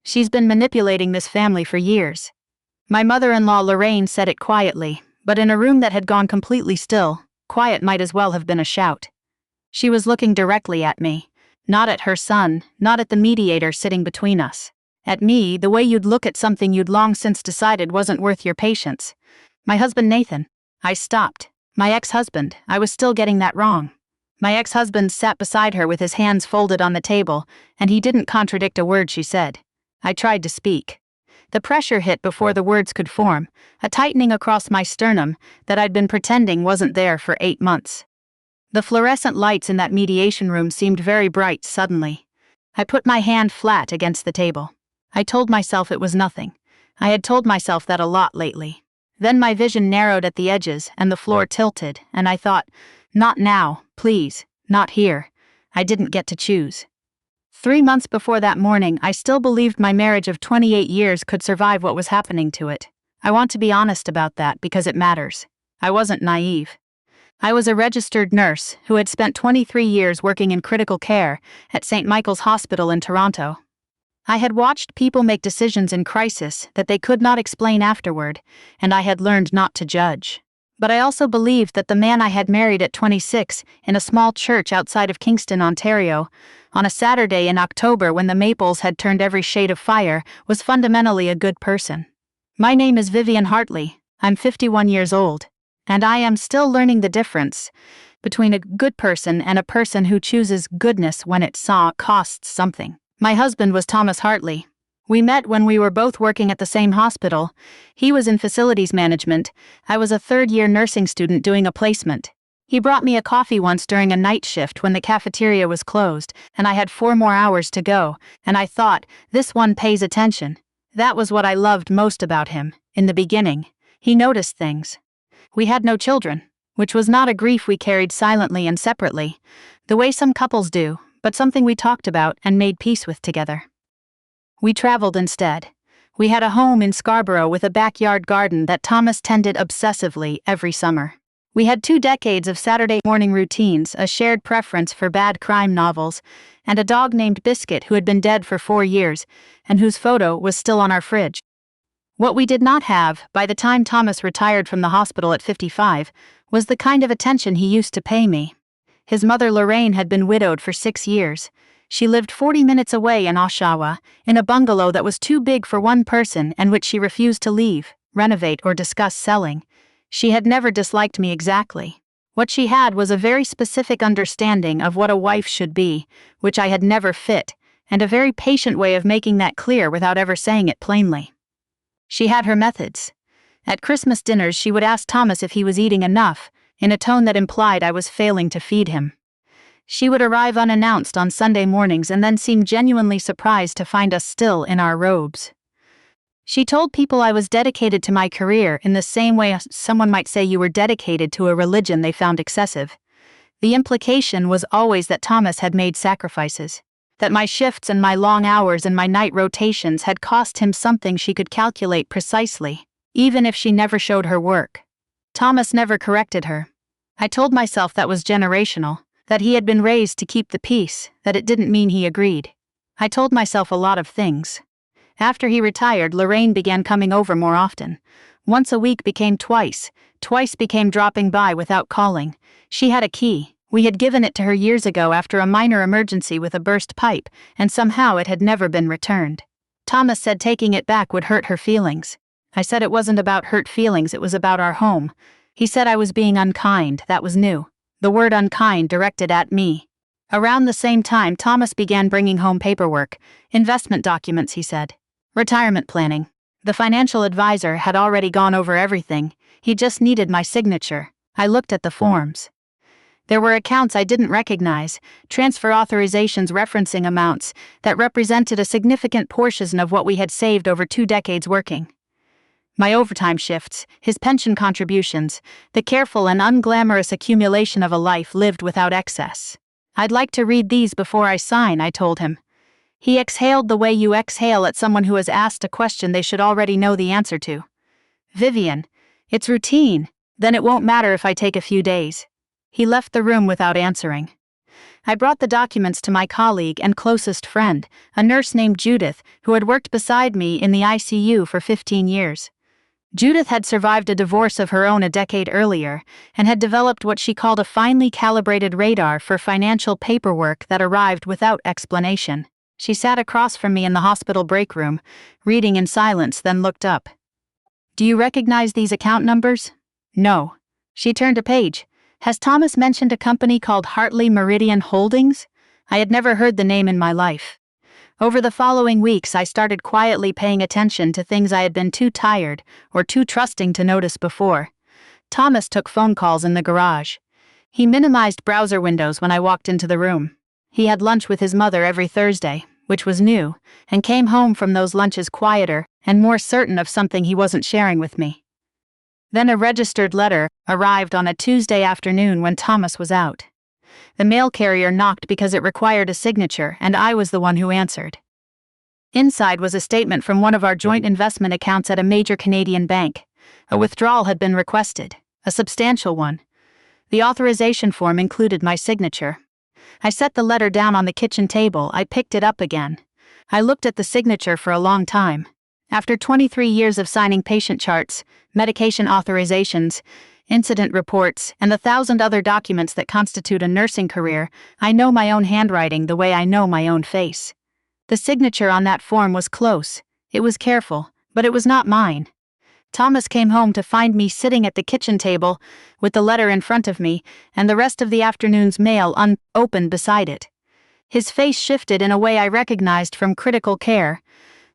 She's been manipulating this family for years." My mother-in-law Lorraine said it quietly, but in a room that had gone completely still, quiet might as well have been a shout. She was looking directly at me, not at her son, not at the mediator sitting between us. At me, the way you'd look at something you'd long since decided wasn't worth your patience. "My husband Nathan." I stopped. My ex-husband, I was still getting that wrong. My ex-husband sat beside her with his hands folded on the table, and he didn't contradict a word she said. I tried to speak. The pressure hit before the words could form, a tightening across my sternum that I'd been pretending wasn't there for 8 months. The fluorescent lights in that mediation room seemed very bright suddenly. I put my hand flat against the table. I told myself it was nothing. I had told myself that a lot lately. Then my vision narrowed at the edges and the floor tilted, and I thought, not now, please, not here. I didn't get to choose. 3 months before that morning, I still believed my marriage of 28 years could survive what was happening to it. I want to be honest about that because it matters. I wasn't naive. I was a registered nurse who had spent 23 years working in critical care at St. Michael's Hospital in Toronto. I had watched people make decisions in crisis that they could not explain afterward, and I had learned not to judge. But I also believed that the man I had married at 26 in a small church outside of Kingston, Ontario, on a Saturday in October when the maples had turned every shade of fire, was fundamentally a good person. My name is Vivian Hartley. I'm 51 years old, and I am still learning the difference between a good person and a person who chooses goodness when it costs something. My husband was Thomas Hartley. We met when we were both working at the same hospital. He was in facilities management. I was a third-year nursing student doing a placement. He brought me a coffee once during a night shift when the cafeteria was closed, and I had 4 more hours to go, and I thought, this one pays attention. That was what I loved most about him. In the beginning, he noticed things. We had no children, which was not a grief we carried silently and separately, the way some couples do, but something we talked about and made peace with together. We traveled instead. We had a home in Scarborough with a backyard garden that Thomas tended obsessively every summer. We had 2 decades of Saturday morning routines, a shared preference for bad crime novels, and a dog named Biscuit who had been dead for 4 years and whose photo was still on our fridge. What we did not have, by the time Thomas retired from the hospital at 55, was the kind of attention he used to pay me. His mother Lorraine had been widowed for 6 years. She lived 40 minutes away in Oshawa, in a bungalow that was too big for one person and which she refused to leave, renovate, or discuss selling. She had never disliked me exactly. What she had was a very specific understanding of what a wife should be, which I had never fit, and a very patient way of making that clear without ever saying it plainly. She had her methods. At Christmas dinners she would ask Thomas if he was eating enough, in a tone that implied I was failing to feed him. She would arrive unannounced on Sunday mornings and then seem genuinely surprised to find us still in our robes. She told people I was dedicated to my career in the same way someone might say you were dedicated to a religion they found excessive. The implication was always that Thomas had made sacrifices, that my shifts and my long hours and my night rotations had cost him something she could calculate precisely, even if she never showed her work. Thomas never corrected her. I told myself that was generational, that he had been raised to keep the peace, that it didn't mean he agreed. I told myself a lot of things. After he retired, Lorraine began coming over more often. Once a week became twice became dropping by without calling. She had a key. We had given it to her years ago after a minor emergency with a burst pipe, and somehow it had never been returned. Thomas said taking it back would hurt her feelings. I said it wasn't about hurt feelings, it was about our home. He said I was being unkind, that was new. The word unkind directed at me. Around the same time, Thomas began bringing home paperwork, investment documents, he said. Retirement planning. The financial advisor had already gone over everything. He just needed my signature. I looked at the forms. There were accounts I didn't recognize, transfer authorizations referencing amounts that represented a significant portion of what we had saved over 2 decades working. My overtime shifts, his pension contributions, the careful and unglamorous accumulation of a life lived without excess. I'd like to read these before I sign, I told him. He exhaled the way you exhale at someone who has asked a question they should already know the answer to. Vivian, it's routine, then it won't matter if I take a few days. He left the room without answering. I brought the documents to my colleague and closest friend, a nurse named Judith, who had worked beside me in the ICU for 15 years. Judith had survived a divorce of her own a decade earlier and had developed what she called a finely calibrated radar for financial paperwork that arrived without explanation. She sat across from me in the hospital break room, reading in silence, then looked up. "Do you recognize these account numbers?" "No." She turned a page. "Has Thomas mentioned a company called Hartley Meridian Holdings?" I had never heard the name in my life. Over the following weeks, I started quietly paying attention to things I had been too tired or too trusting to notice before. Thomas took phone calls in the garage. He minimized browser windows when I walked into the room. He had lunch with his mother every Thursday, which was new, and came home from those lunches quieter and more certain of something he wasn't sharing with me. Then a registered letter arrived on a Tuesday afternoon when Thomas was out. The mail carrier knocked because it required a signature, and I was the one who answered. Inside was a statement from one of our joint investment accounts at a major Canadian bank. A withdrawal had been requested, a substantial one. The authorization form included my signature. I set the letter down on the kitchen table. I picked it up again. I looked at the signature for a long time. After 23 years of signing patient charts, medication authorizations, incident reports, and the 1,000 other documents that constitute a nursing career, I know my own handwriting the way I know my own face. The signature on that form was close, it was careful, but it was not mine. Thomas came home to find me sitting at the kitchen table with the letter in front of me and the rest of the afternoon's mail unopened beside it. His face shifted in a way I recognized from critical care,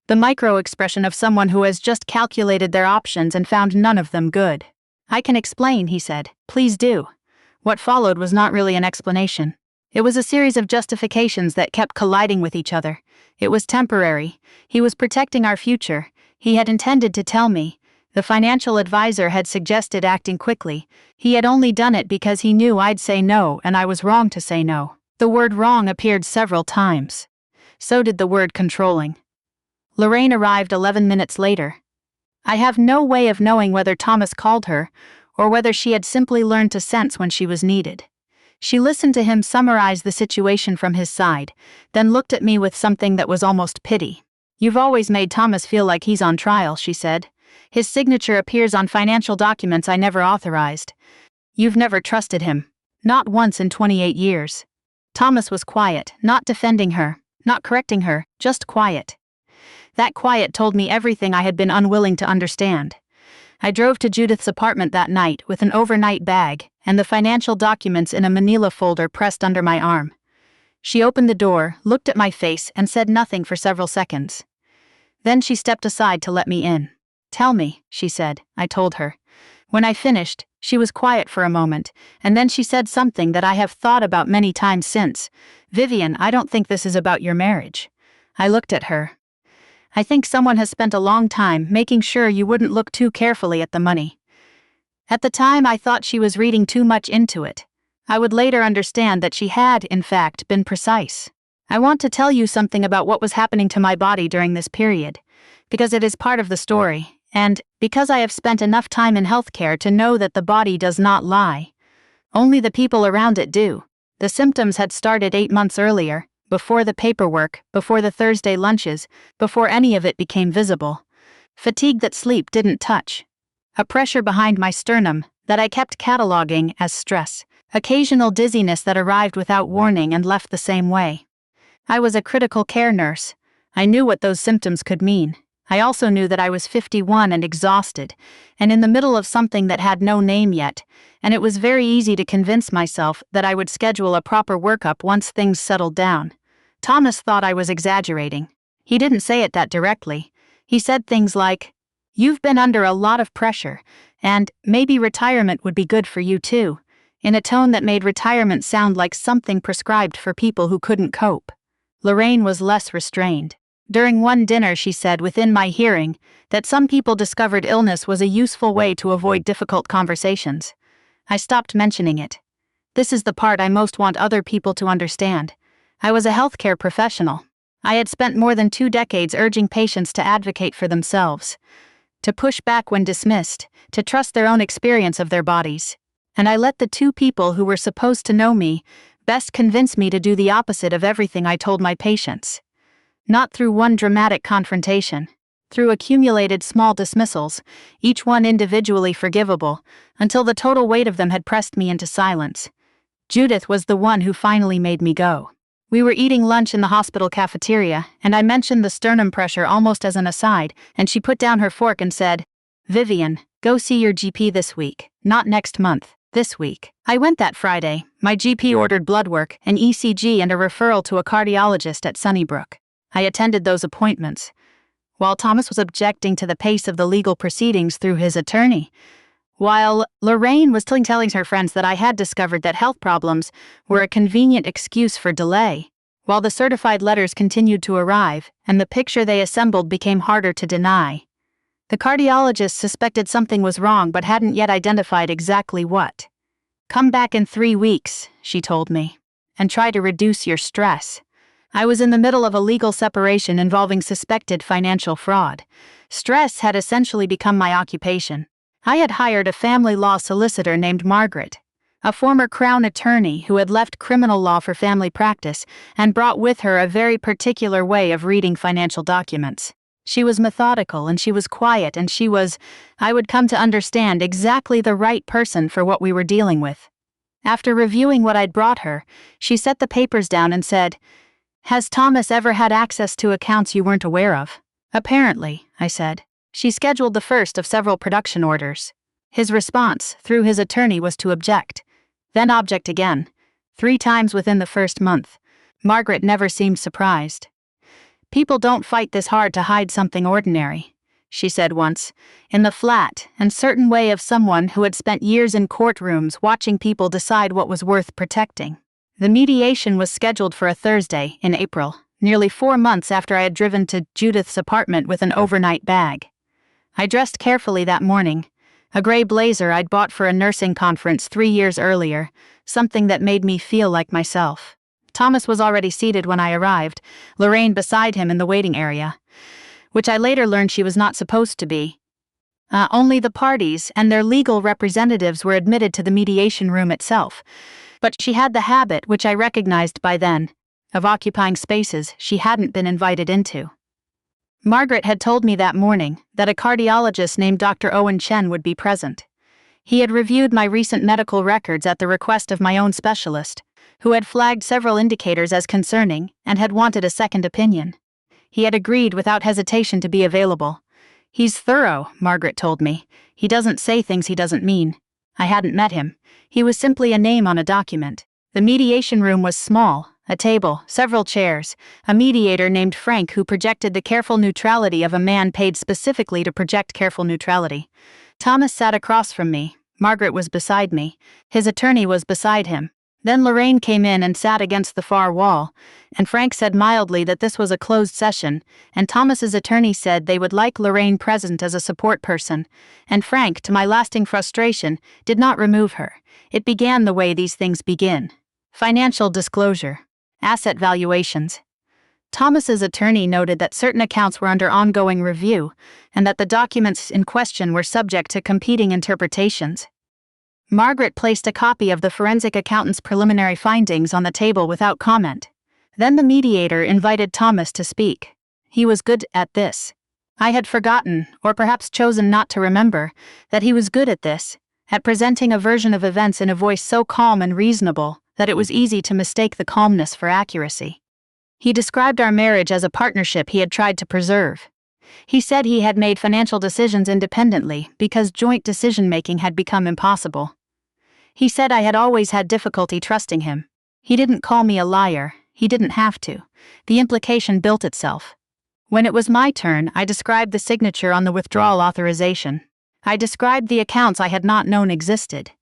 the micro-expression of someone who has just calculated their options and found none of them good. "I can explain," he said. "Please do." What followed was not really an explanation. It was a series of justifications that kept colliding with each other. It was temporary. He was protecting our future. He had intended to tell me. The financial advisor had suggested acting quickly. He had only done it because he knew I'd say no, and I was wrong to say no. The word wrong appeared several times. So did the word controlling. Lorraine arrived 11 minutes later. I have no way of knowing whether Thomas called her, or whether she had simply learned to sense when she was needed. She listened to him summarize the situation from his side, then looked at me with something that was almost pity. "You've always made Thomas feel like he's on trial," she said. "His signature appears on financial documents I never authorized. You've never trusted him. Not once in 28 years. Thomas was quiet, not defending her, not correcting her, just quiet. That quiet told me everything I had been unwilling to understand. I drove to Judith's apartment that night with an overnight bag and the financial documents in a manila folder pressed under my arm. She opened the door, looked at my face, and said nothing for several seconds. Then she stepped aside to let me in. "Tell me," she said. I told her. When I finished, she was quiet for a moment, and then she said something that I have thought about many times since. "Vivian, I don't think this is about your marriage." I looked at her. "I think someone has spent a long time making sure you wouldn't look too carefully at the money." At the time, I thought she was reading too much into it. I would later understand that she had, in fact, been precise. I want to tell you something about what was happening to my body during this period, because it is part of the story, and because I have spent enough time in healthcare to know that the body does not lie. Only the people around it do. The symptoms had started 8 months earlier, before the paperwork, before the Thursday lunches, before any of it became visible. Fatigue that sleep didn't touch. A pressure behind my sternum that I kept cataloging as stress. Occasional dizziness that arrived without warning and left the same way. I was a critical care nurse. I knew what those symptoms could mean. I also knew that I was 51 and exhausted, and in the middle of something that had no name yet, and it was very easy to convince myself that I would schedule a proper workup once things settled down. Thomas thought I was exaggerating. He didn't say it that directly. He said things like, "You've been under a lot of pressure, and maybe retirement would be good for you too," in a tone that made retirement sound like something prescribed for people who couldn't cope. Lorraine was less restrained. During one dinner, she said within my hearing that some people discovered illness was a useful way to avoid difficult conversations. I stopped mentioning it. This is the part I most want other people to understand. I was a healthcare professional. I had spent more than 2 decades urging patients to advocate for themselves, to push back when dismissed, to trust their own experience of their bodies. And I let the 2 people who were supposed to know me Best convince me to do the opposite of everything I told my patients. Not through one dramatic confrontation. Through accumulated small dismissals, each one individually forgivable, until the total weight of them had pressed me into silence. Judith was the one who finally made me go. We were eating lunch in the hospital cafeteria, and I mentioned the sternum pressure almost as an aside, and she put down her fork and said, "Vivian, go see your GP this week, not next month, this week." I went that Friday. My GP ordered blood work, an ECG, and a referral to a cardiologist at Sunnybrook. I attended those appointments. While Thomas was objecting to the pace of the legal proceedings through his attorney, while Lorraine was telling her friends that I had discovered that health problems were a convenient excuse for delay, while the certified letters continued to arrive and the picture they assembled became harder to deny. The cardiologist suspected something was wrong but hadn't yet identified exactly what. "Come back in 3 weeks," she told me, "and try to reduce your stress." I was in the middle of a legal separation involving suspected financial fraud. Stress had essentially become my occupation. I had hired a family law solicitor named Margaret, a former Crown attorney who had left criminal law for family practice and brought with her a very particular way of reading financial documents. She was methodical and she was quiet and she was, I would come to understand, exactly the right person for what we were dealing with. After reviewing what I'd brought her, she set the papers down and said, "Has Thomas ever had access to accounts you weren't aware of?" "Apparently," I said. She scheduled the first of several production orders. His response, through his attorney, was to object. Then object again. 3 times within the first month. Margaret never seemed surprised. "People don't fight this hard to hide something ordinary," she said once, in the flat and certain way of someone who had spent years in courtrooms watching people decide what was worth protecting. The mediation was scheduled for a Thursday in April, nearly 4 months after I had driven to Judith's apartment with an overnight bag. I dressed carefully that morning, a gray blazer I'd bought for a nursing conference 3 years earlier, something that made me feel like myself. Thomas was already seated when I arrived, Lorraine beside him in the waiting area, which I later learned she was not supposed to be. Only the parties and their legal representatives were admitted to the mediation room itself, but she had the habit, which I recognized by then, of occupying spaces she hadn't been invited into. Margaret had told me that morning that a cardiologist named Dr. Owen Chen would be present. He had reviewed my recent medical records at the request of my own specialist, who had flagged several indicators as concerning and had wanted a second opinion. He had agreed without hesitation to be available. "He's thorough," Margaret told me. "He doesn't say things he doesn't mean." I hadn't met him. He was simply a name on a document. The mediation room was small, a table, several chairs, a mediator named Frank who projected the careful neutrality of a man paid specifically to project careful neutrality. Thomas sat across from me. Margaret was beside me. His attorney was beside him. Then Lorraine came in and sat against the far wall, and Frank said mildly that this was a closed session, and Thomas's attorney said they would like Lorraine present as a support person, and Frank, to my lasting frustration, did not remove her. It began the way these things begin. Financial disclosure. Asset valuations. Thomas's attorney noted that certain accounts were under ongoing review, and that the documents in question were subject to competing interpretations. Margaret placed a copy of the forensic accountant's preliminary findings on the table without comment. Then the mediator invited Thomas to speak. He was good at this. I had forgotten, or perhaps chosen not to remember, that he was good at this, at presenting a version of events in a voice so calm and reasonable that it was easy to mistake the calmness for accuracy. He described our marriage as a partnership he had tried to preserve. He said he had made financial decisions independently because joint decision-making had become impossible. He said I had always had difficulty trusting him. He didn't call me a liar. He didn't have to. The implication built itself. When it was my turn, I described the signature on the withdrawal authorization. I described the accounts I had not known existed.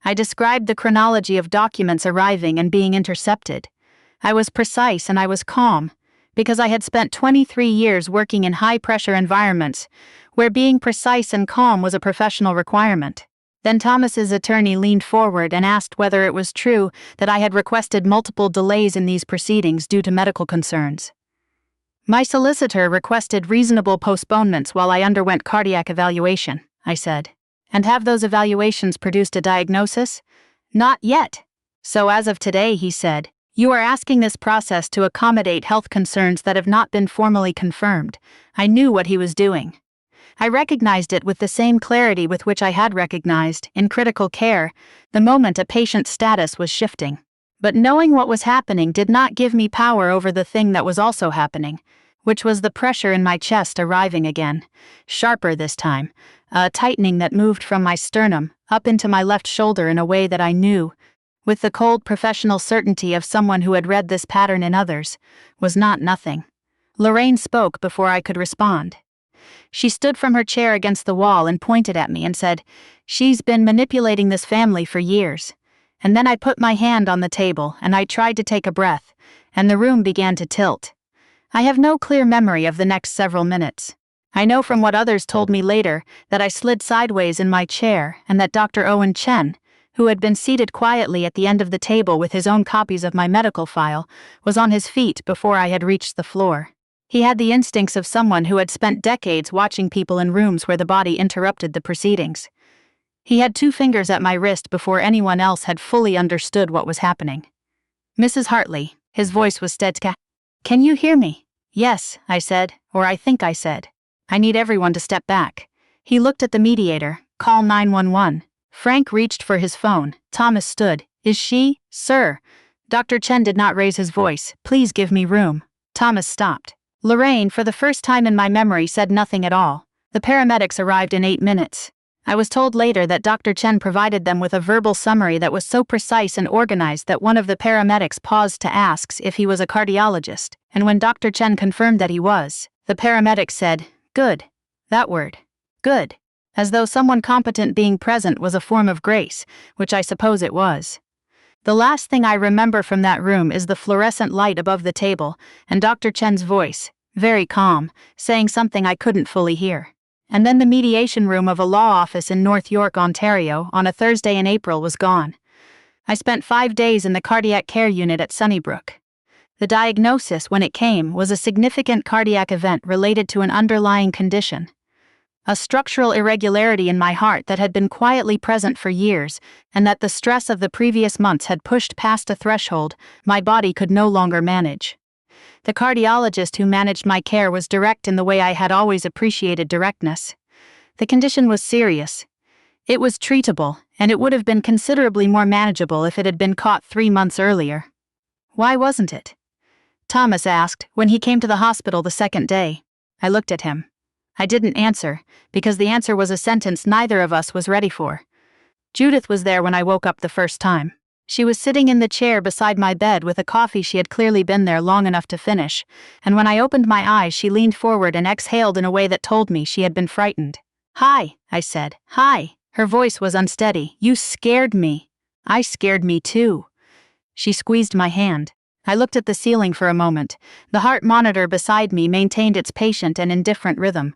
I described the chronology of documents arriving and being intercepted. I was precise and I was calm, because I had spent 23 years working in high-pressure environments, where being precise and calm was a professional requirement. Then Thomas's attorney leaned forward and asked whether it was true that I had requested multiple delays in these proceedings due to medical concerns. My solicitor requested reasonable postponements while I underwent cardiac evaluation, I said. And have those evaluations produced a diagnosis? Not yet. So as of today, he said, you are asking this process to accommodate health concerns that have not been formally confirmed. I knew what he was doing. I recognized it with the same clarity with which I had recognized, in critical care, the moment a patient's status was shifting. But knowing what was happening did not give me power over the thing that was also happening, which was the pressure in my chest arriving again, sharper this time, a tightening that moved from my sternum up into my left shoulder in a way that I knew, with the cold professional certainty of someone who had read this pattern in others, was not nothing. Lorraine spoke before I could respond. She stood from her chair against the wall and pointed at me and said, she's been manipulating this family for years. And then I put my hand on the table and I tried to take a breath, and the room began to tilt. I have no clear memory of the next several minutes. I know from what others told me later that I slid sideways in my chair and that Dr. Owen Chen, who had been seated quietly at the end of the table with his own copies of my medical file, was on his feet before I had reached the floor. He had the instincts of someone who had spent decades watching people in rooms where the body interrupted the proceedings. He had 2 fingers at my wrist before anyone else had fully understood what was happening. Mrs. Hartley, his voice was steady. Can you hear me? Yes, I said, or I think I said. I need everyone to step back. He looked at the mediator. Call 911. Frank reached for his phone. Thomas stood. Is she? Sir. Dr. Chen did not raise his voice. Please give me room. Thomas stopped. Lorraine, for the first time in my memory, said nothing at all. The paramedics arrived in 8 minutes. I was told later that Dr. Chen provided them with a verbal summary that was so precise and organized that one of the paramedics paused to ask if he was a cardiologist, and when Dr. Chen confirmed that he was, the paramedic said, good. That word. Good. As though someone competent being present was a form of grace, which I suppose it was. The last thing I remember from that room is the fluorescent light above the table, and Dr. Chen's voice, very calm, saying something I couldn't fully hear. And then the mediation room of a law office in North York, Ontario, on a Thursday in April was gone. I spent 5 days in the cardiac care unit at Sunnybrook. The diagnosis, when it came, was a significant cardiac event related to an underlying condition. A structural irregularity in my heart that had been quietly present for years, and that the stress of the previous months had pushed past a threshold my body could no longer manage. The cardiologist who managed my care was direct in the way I had always appreciated directness. The condition was serious. It was treatable, and it would have been considerably more manageable if it had been caught 3 months earlier. Why wasn't it? Thomas asked when he came to the hospital the second day. I looked at him. I didn't answer, because the answer was a sentence neither of us was ready for. Judith was there when I woke up the first time. She was sitting in the chair beside my bed with a coffee she had clearly been there long enough to finish, and when I opened my eyes she leaned forward and exhaled in a way that told me she had been frightened. Hi, I said. Hi. Her voice was unsteady. You scared me. I scared me too. She squeezed my hand. I looked at the ceiling for a moment. The heart monitor beside me maintained its patient and indifferent rhythm.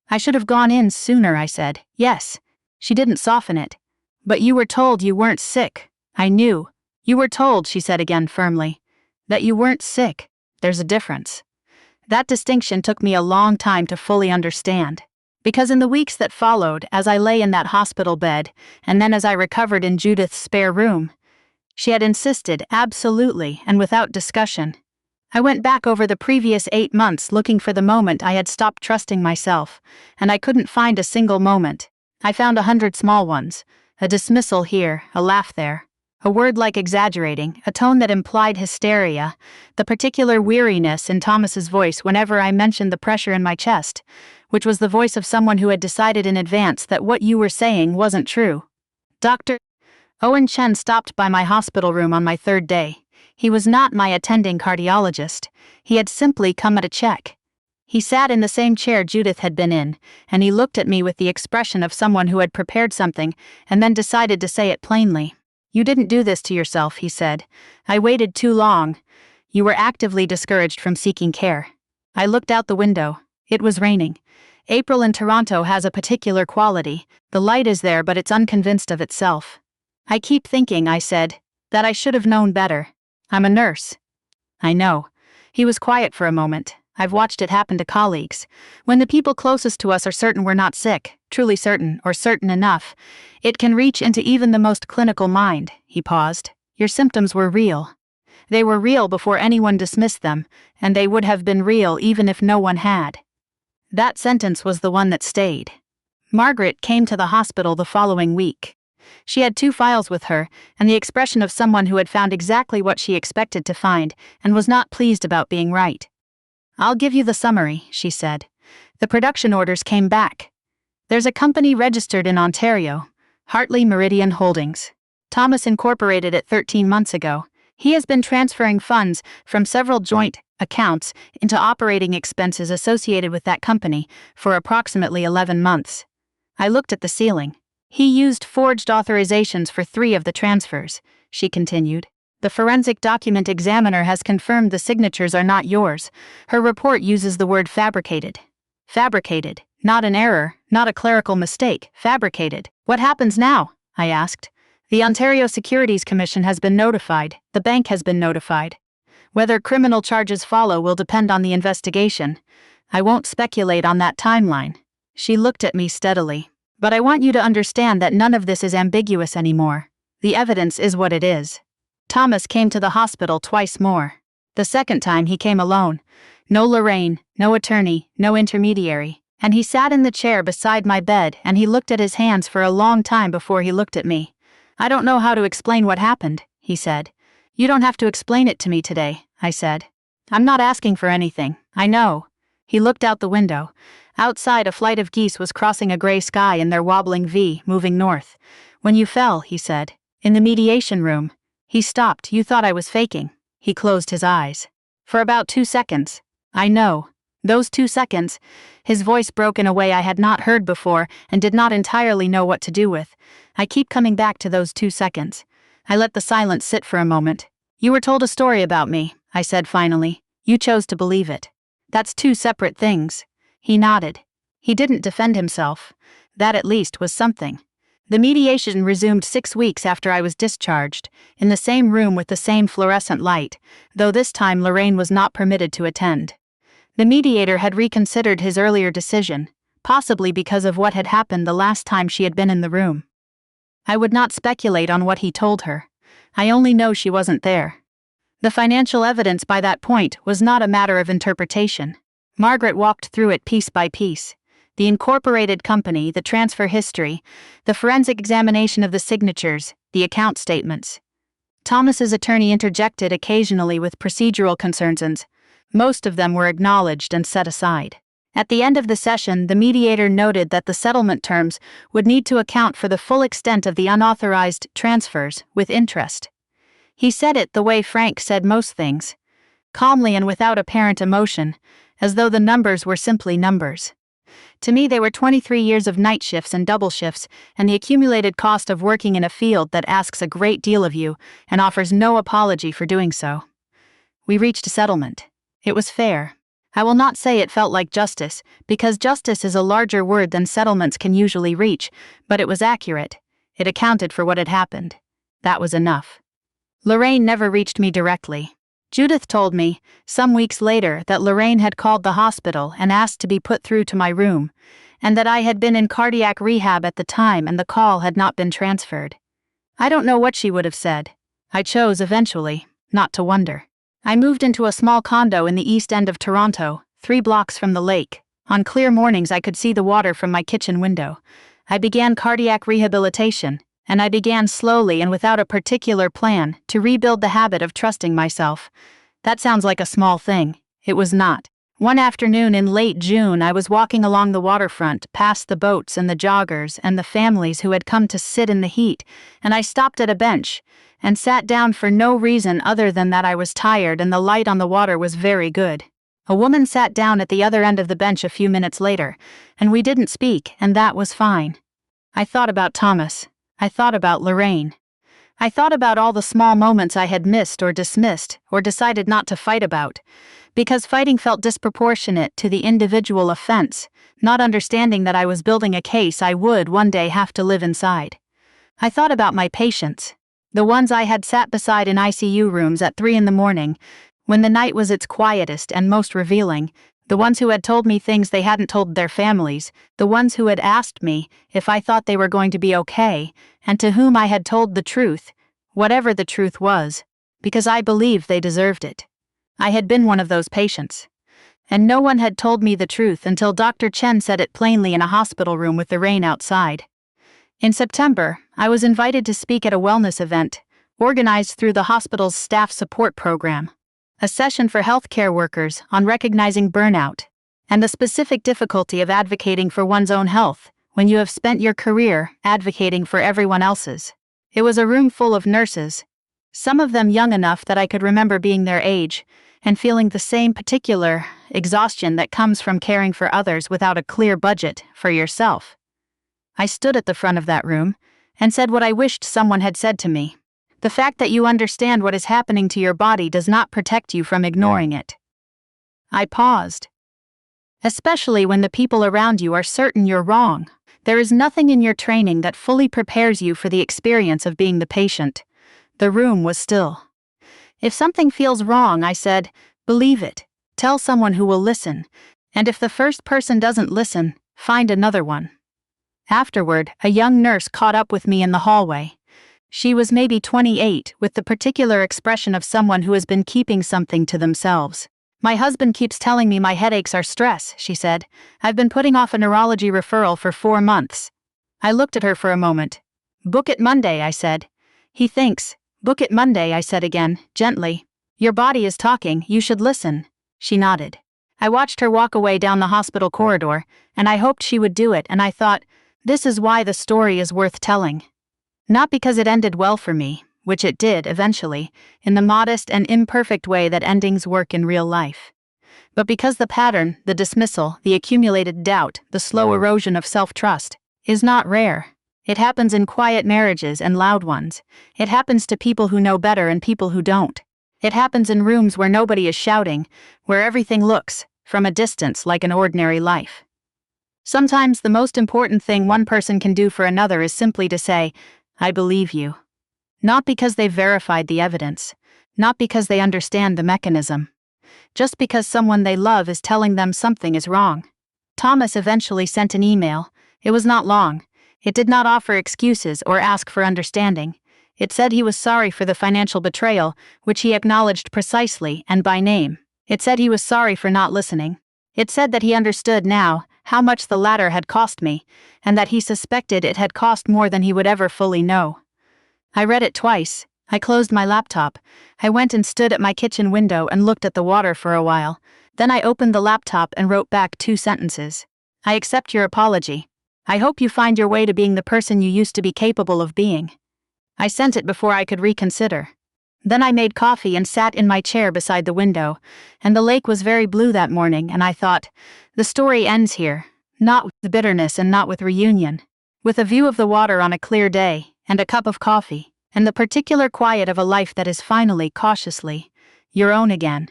I should have gone in sooner, I said. Yes. She didn't soften it. But you were told you weren't sick. I knew. You were told, she said again firmly, that you weren't sick. There's a difference. That distinction took me a long time to fully understand. Because in the weeks that followed, as I lay in that hospital bed, and then as I recovered in Judith's spare room, she had insisted, absolutely and without discussion. I went back over the previous 8 months looking for the moment I had stopped trusting myself, and I couldn't find a single moment. I found 100 small ones, a dismissal here, a laugh there. A word like exaggerating, a tone that implied hysteria, the particular weariness in Thomas's voice whenever I mentioned the pressure in my chest, which was the voice of someone who had decided in advance that what you were saying wasn't true. Dr. Owen Chen stopped by my hospital room on my 3rd day. He was not my attending cardiologist. He had simply come at a check. He sat in the same chair Judith had been in, and he looked at me with the expression of someone who had prepared something and then decided to say it plainly. You didn't do this to yourself, he said. I waited too long. You were actively discouraged from seeking care. I looked out the window. It was raining. April in Toronto has a particular quality. The light is there, but it's unconvinced of itself. I keep thinking, I said, that I should have known better. I'm a nurse. I know. He was quiet for a moment. I've watched it happen to colleagues. When the people closest to us are certain we're not sick, truly certain, or certain enough, it can reach into even the most clinical mind. He paused. Your symptoms were real. They were real before anyone dismissed them, and they would have been real even if no one had. That sentence was the one that stayed. Margaret came to the hospital the following week. She had 2 files with her, and the expression of someone who had found exactly what she expected to find and was not pleased about being right. "I'll give you the summary," she said. "The production orders came back. There's a company registered in Ontario, Hartley Meridian Holdings. Thomas incorporated it 13 months ago. He has been transferring funds from several joint accounts into operating expenses associated with that company for approximately 11 months. I looked at the ceiling. He used forged authorizations for 3 of the transfers," she continued. "The forensic document examiner has confirmed the signatures are not yours. Her report uses the word fabricated. Fabricated. Not an error, not a clerical mistake, fabricated." "What happens now?" I asked. "The Ontario Securities Commission has been notified. The bank has been notified. Whether criminal charges follow will depend on the investigation. I won't speculate on that timeline." She looked at me steadily. "But I want you to understand that none of this is ambiguous anymore. The evidence is what it is." Thomas came to the hospital twice more. The second time he came alone. No Lorraine, no attorney, no intermediary. And he sat in the chair beside my bed and he looked at his hands for a long time before he looked at me. "I don't know how to explain what happened," he said. "You don't have to explain it to me today," I said. "I'm not asking for anything, I know." He looked out the window. Outside, a flight of geese was crossing a gray sky in their wobbling V, moving north. "When you fell," he said, "in the mediation room." He stopped. "You thought I was faking." He closed his eyes. "For about 2 seconds. I know. Those 2 seconds." His voice broke in a way I had not heard before and did not entirely know what to do with. "I keep coming back to those 2 seconds." I let the silence sit for a moment. "You were told a story about me," I said finally. "You chose to believe it. That's 2 separate things." He nodded. He didn't defend himself. That at least was something. The mediation resumed 6 weeks after I was discharged, in the same room with the same fluorescent light, though this time Lorraine was not permitted to attend. The mediator had reconsidered his earlier decision, possibly because of what had happened the last time she had been in the room. I would not speculate on what he told her. I only know she wasn't there. The financial evidence by that point was not a matter of interpretation. Margaret walked through it piece by piece. The incorporated company, the transfer history, the forensic examination of the signatures, the account statements. Thomas's attorney interjected occasionally with procedural concerns. Most of them were acknowledged and set aside. At the end of the session, the mediator noted that the settlement terms would need to account for the full extent of the unauthorized transfers, with interest. He said it the way Frank said most things, calmly and without apparent emotion, as though the numbers were simply numbers. To me, they were 23 years of night shifts and double shifts, and the accumulated cost of working in a field that asks a great deal of you and offers no apology for doing so. We reached a settlement. It was fair. I will not say it felt like justice, because justice is a larger word than settlements can usually reach, but it was accurate. It accounted for what had happened. That was enough. Lorraine never reached me directly. Judith told me, some weeks later, that Lorraine had called the hospital and asked to be put through to my room, and that I had been in cardiac rehab at the time and the call had not been transferred. I don't know what she would have said. I chose, eventually, not to wonder. I moved into a small condo in the east end of Toronto, 3 blocks from the lake. On clear mornings I could see the water from my kitchen window. I began cardiac rehabilitation, and I began slowly and without a particular plan to rebuild the habit of trusting myself. That sounds like a small thing. It was not. One afternoon in late June, I was walking along the waterfront, past the boats and the joggers and the families who had come to sit in the heat, and I stopped at a bench and sat down for no reason other than that I was tired and the light on the water was very good. A woman sat down at the other end of the bench a few minutes later, and we didn't speak, and that was fine. I thought about Thomas. I thought about Lorraine. I thought about all the small moments I had missed or dismissed or decided not to fight about, because fighting felt disproportionate to the individual offense, not understanding that I was building a case I would one day have to live inside. I thought about my patients, the ones I had sat beside in ICU rooms at 3 a.m, when the night was its quietest and most revealing, the ones who had told me things they hadn't told their families, the ones who had asked me if I thought they were going to be okay, and to whom I had told the truth, whatever the truth was, because I believed they deserved it. I had been one of those patients. And no one had told me the truth until Dr. Chen said it plainly in a hospital room with the rain outside. In September, I was invited to speak at a wellness event, organized through the hospital's staff support program. A session for healthcare workers on recognizing burnout and the specific difficulty of advocating for one's own health when you have spent your career advocating for everyone else's. It was a room full of nurses, some of them young enough that I could remember being their age and feeling the same particular exhaustion that comes from caring for others without a clear budget for yourself. I stood at the front of that room and said what I wished someone had said to me. The fact that you understand what is happening to your body does not protect you from ignoring it. I paused. Especially when the people around you are certain you're wrong. There is nothing in your training that fully prepares you for the experience of being the patient. The room was still. If something feels wrong, I said, believe it. Tell someone who will listen. And if the first person doesn't listen, find another one. Afterward, a young nurse caught up with me in the hallway. She was maybe 28, with the particular expression of someone who has been keeping something to themselves. My husband keeps telling me my headaches are stress, she said. I've been putting off a neurology referral for 4 months. I looked at her for a moment. Book it Monday, I said. He thinks. Book it Monday, I said again, gently. Your body is talking, you should listen. She nodded. I watched her walk away down the hospital corridor, and I hoped she would do it, and I thought, this is why the story is worth telling. Not because it ended well for me, which it did eventually, in the modest and imperfect way that endings work in real life. But because the pattern, the dismissal, the accumulated doubt, the slow erosion of self-trust, is not rare. It happens in quiet marriages and loud ones. It happens to people who know better and people who don't. It happens in rooms where nobody is shouting, where everything looks, from a distance, like an ordinary life. Sometimes the most important thing one person can do for another is simply to say, I believe you. Not because they've verified the evidence, not because they understand the mechanism. Just because someone they love is telling them something is wrong. Thomas eventually sent an email. It was not long. It did not offer excuses or ask for understanding. It said he was sorry for the financial betrayal, which he acknowledged precisely and by name. It said he was sorry for not listening. It said that he understood now how much the latter had cost me, and that he suspected it had cost more than he would ever fully know. I read it twice. I closed my laptop. I went and stood at my kitchen window and looked at the water for a while. Then I opened the laptop and wrote back 2 sentences. I accept your apology. I hope you find your way to being the person you used to be capable of being. I sent it before I could reconsider. Then I made coffee and sat in my chair beside the window, and the lake was very blue that morning, and I thought, the story ends here, not with bitterness and not with reunion. With a view of the water on a clear day, and a cup of coffee, and the particular quiet of a life that is finally, cautiously, your own again.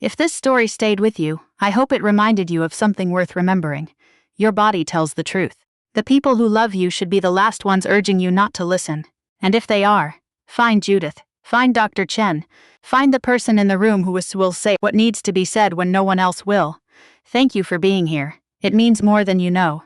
If this story stayed with you, I hope it reminded you of something worth remembering. Your body tells the truth. The people who love you should be the last ones urging you not to listen. And if they are, find Judith, find Dr. Chen, find the person in the room who will say what needs to be said when no one else will. Thank you for being here. It means more than you know.